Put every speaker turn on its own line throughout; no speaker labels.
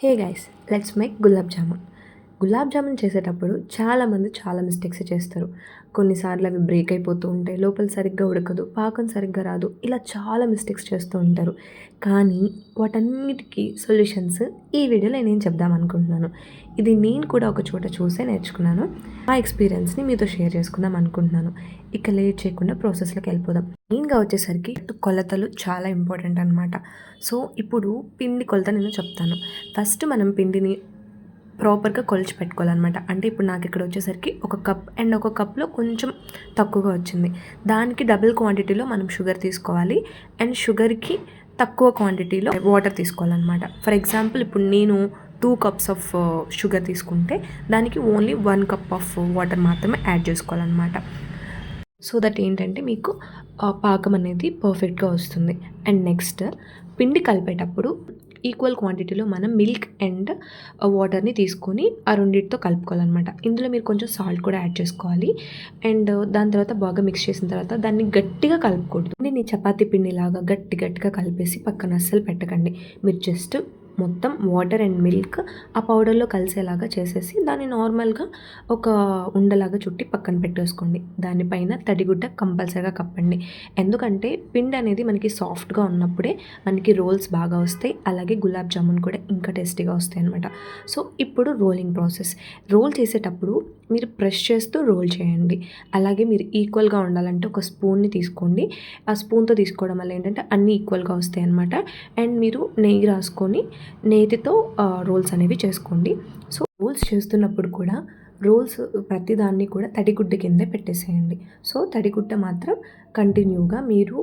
Hey guys, let's make gulab jamun. Gulab jamun చేసేటప్పుడు చాలామంది చాలా మిస్టేక్స్ చేస్తారు. కొన్నిసార్లు అవి బ్రేక్ అయిపోతూ ఉంటాయి, లోపల సరిగ్గా ఉడకదు, పాకం సరిగ్గా రాదు, ఇలా చాలా మిస్టేక్స్ చేస్తూ ఉంటారు. కానీ వాటన్నిటికీ సొల్యూషన్స్ ఈ వీడియోలో నేను చెప్దామనుకుంటున్నాను. ఇది నేను కూడా ఒక చోట చూసే నేర్చుకున్నాను. ఆ ఎక్స్పీరియన్స్ని మీతో షేర్ చేసుకుందాం అనుకుంటున్నాను. ఇక లేట్ చేయకుండా ప్రాసెస్లోకి వెళ్ళిపోదాం. మెయిన్గా వచ్చేసరికి కొలతలు చాలా ఇంపార్టెంట్ అనమాట. సో ఇప్పుడు పిండి కొలత నేను చెప్తాను. ఫస్ట్ మనం పిండిని ప్రాపర్గా కొలిచి పెట్టుకోవాలన్నమాట. అంటే ఇప్పుడు నాకు ఇక్కడ వచ్చేసరికి ఒక కప్ అండ్ ఒక కప్లో కొంచెం తక్కువగా వచ్చింది. దానికి డబుల్ క్వాంటిటీలో మనం షుగర్ తీసుకోవాలి అండ్ షుగర్కి తక్కువ క్వాంటిటీలో వాటర్ తీసుకోవాలన్నమాట. ఫర్ ఎగ్జాంపుల్ ఇప్పుడు నేను 2 cups ఆఫ్ షుగర్ తీసుకుంటే దానికి ఓన్లీ 1 cup ఆఫ్ వాటర్ మాత్రమే యాడ్ చేసుకోవాలన్నమాట. సో దట్ ఏంటంటే మీకు పాకం అనేది పర్ఫెక్ట్గా వస్తుంది. అండ్ నెక్స్ట్ పిండి కలిపేటప్పుడు ఈక్వల్ క్వాంటిటీలో మనం మిల్క్ అండ్ వాటర్ని తీసుకొని ఆ రెండింటితో కలుపుకోవాలన్నమాట. ఇందులో మీరు కొంచెం సాల్ట్ కూడా యాడ్ చేసుకోవాలి. అండ్ దాని తర్వాత బాగా మిక్స్ చేసిన తర్వాత దాన్ని గట్టిగా కలుపుకూడదు. నేను చపాతీ పిండిలాగా గట్టిగా కలిపేసి పక్కన అస్సలు పెట్టకండి. మీరు జస్ట్ మొత్తం వాటర్ అండ్ మిల్క్ ఆ పౌడర్లో కలిసేలాగా చేసేసి దాన్ని నార్మల్గా ఒక ఉండలాగా చుట్టి పక్కన పెట్టేసుకోండి. దానిపైన తడిగుడ్డ కంపల్సరీగా కప్పండి. ఎందుకంటే పిండి అనేది మనకి సాఫ్ట్గా ఉన్నప్పుడే మనకి రోల్స్ బాగా వస్తాయి, అలాగే గులాబ్ జామున్ కూడా ఇంకా టేస్టీగా వస్తాయి అనమాట. సో ఇప్పుడు రోలింగ్ ప్రాసెస్. రోల్ చేసేటప్పుడు మీరు ప్రెస్ చేస్తూ రోల్ చేయండి. అలాగే మీరు ఈక్వల్గా ఉండాలంటే ఒక స్పూన్ని తీసుకోండి. ఆ స్పూన్తో తీసుకోవడం వల్ల ఏంటంటే అన్నీ ఈక్వల్గా వస్తాయి అనమాట. అండ్ మీరు నెయ్యి రాసుకొని నేతితో రోల్స్ అనేవి చేసుకోండి. సో రోల్స్ చేస్తున్నప్పుడు కూడా రోల్స్ ప్రతిదాన్ని కూడా తడిగుడ్డ కిందే పెట్టేసేయండి. సో తడిగుడ్డ మాత్రం కంటిన్యూగా మీరు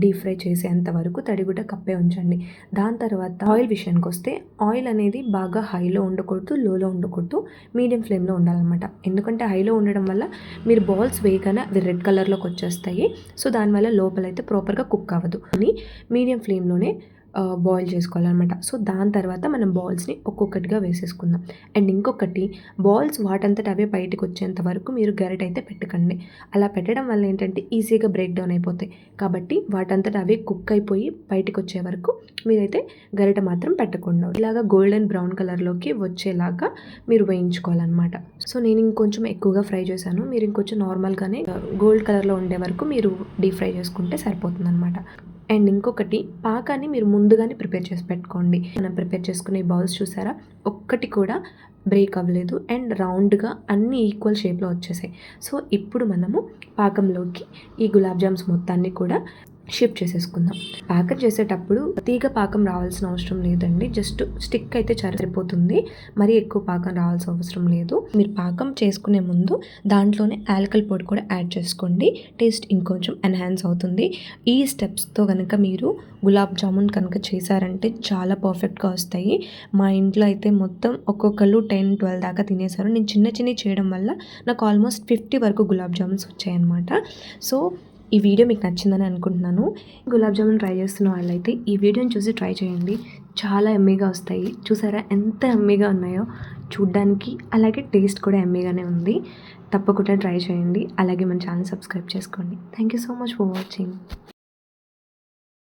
డీప్ ఫ్రై చేసేంత వరకు తడిగుడ్డ కప్పే ఉంచండి. దాని తర్వాత ఆయిల్ విషయానికి వస్తే ఆయిల్ అనేది బాగా హైలో ఉండకూడదు, లోలో ఉండకూడదు, మీడియం ఫ్లేమ్లో ఉండాలన్నమాట. ఎందుకంటే హైలో ఉండడం వల్ల మీరు బాల్స్ వేయగానే అవి రెడ్ కలర్లోకి వచ్చేస్తాయి. సో దానివల్ల లోపలైతే ప్రాపర్గా కుక్ అవ్వదు అని మీడియం ఫ్లేమ్లోనే బాయిల్ చేసుకోవాలన్నమాట. సో దాని తర్వాత మనం బాల్స్ని ఒక్కొక్కటిగా వేసేసుకుందాం. అండ్ ఇంకొకటి, బాల్స్ వాటంతట అవే బయటకు వచ్చేంత వరకు మీరు గరిట అయితే పెట్టకండి. అలా పెట్టడం వల్ల ఏంటంటే ఈజీగా బ్రేక్ డౌన్ అయిపోతాయి. కాబట్టి వాటంతట అవే కుక్ అయిపోయి బయటకు వచ్చే వరకు మీరైతే గరిట మాత్రం పెట్టకుండా ఇలాగా గోల్డెన్ బ్రౌన్ కలర్లోకి వచ్చేలాగా మీరు వేయించుకోవాలన్నమాట. సో నేను ఇంకొంచెం ఎక్కువగా ఫ్రై చేశాను. మీరు ఇంకొంచెం నార్మల్గానే గోల్డ్ కలర్లో ఉండే వరకు మీరు డీప్ ఫ్రై చేసుకుంటే సరిపోతుంది అనమాట. అండ్ ఇంకొకటి, పాకాన్ని మీరు ముందుగానే ప్రిపేర్ చేసి పెట్టుకోండి. మనం ప్రిపేర్ చేసుకునే బౌల్స్ చూసారా, ఒక్కటి కూడా బ్రేక్ అవ్వలేదు అండ్ రౌండ్గా అన్నీ ఈక్వల్ షేప్లో వచ్చేసాయి. సో ఇప్పుడు మనము పాకంలోకి ఈ గులాబ్ జామ్స్ మొత్తాన్ని కూడా షిఫ్ట్ చేసేసుకుందాం. పాకం చేసేటప్పుడు తీగ పాకం రావాల్సిన అవసరం లేదండి. జస్ట్ స్టిక్ అయితే సరిపోతుంది. మరీ ఎక్కువ పాకం రావాల్సిన అవసరం లేదు. మీరు పాకం చేసుకునే ముందు దాంట్లోనే యాలకల్ పొడి కూడా యాడ్ చేసుకోండి. టేస్ట్ ఇంకొంచెం ఎన్హాన్స్ అవుతుంది. ఈ స్టెప్స్తో కనుక మీరు గులాబ్ జామున్ కనుక చేశారంటే చాలా పర్ఫెక్ట్గా వస్తాయి. మా ఇంట్లో అయితే మొత్తం ఒక్కొక్కరు 10-12 దాకా తినేశారు. నేను చిన్న చేయడం వల్ల నాకు ఆల్మోస్ట్ 50 వరకు గులాబ్ జామున్స్ వచ్చాయన్నమాట. సో ఈ వీడియో మీకు నచ్చిందని అనుకుంటున్నాను. గులాబ్ జామున్ ట్రై చేస్తున్న వాళ్ళైతే ఈ వీడియోని చూసి ట్రై చేయండి. చాలా ఎమ్మీగా వస్తాయి. చూసారా ఎంత ఎమ్మీగా ఉన్నాయో చూడ్డానికి, అలాగే టేస్ట్ కూడా ఎమ్మీగానే ఉంది. తప్పకుండా ట్రై చేయండి. అలాగే మన ఛానల్ సబ్స్క్రైబ్ చేసుకోండి. Thank you so much for watching.